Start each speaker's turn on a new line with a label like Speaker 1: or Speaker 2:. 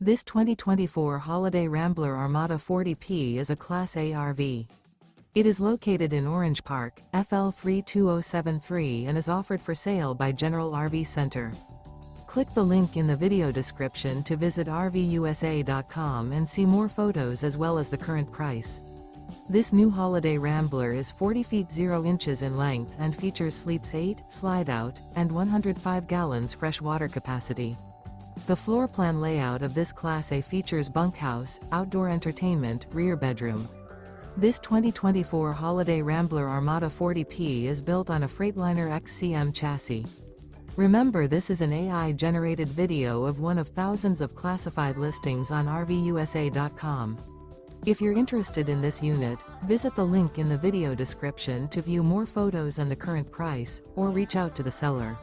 Speaker 1: This 2024 Holiday Rambler Armada 40P is a Class A RV. It is located in Orange Park, FL 32073 and is offered for sale by General RV Center. Click the link in the video description to visit RVUSA.com and see more photos as well as the current price. This new Holiday Rambler is 40 feet 0 inches in length and features sleeps 8, slide-out, and 105 gallons fresh water capacity. The floor plan layout of this Class A features bunkhouse, outdoor entertainment, rear bedroom. This 2024 Holiday Rambler Armada 40P is built on a Freightliner XCM chassis. Remember, this is an AI-generated video of one of thousands of classified listings on RVUSA.com. If you're interested in this unit, visit the link in the video description to view more photos and the current price, or reach out to the seller.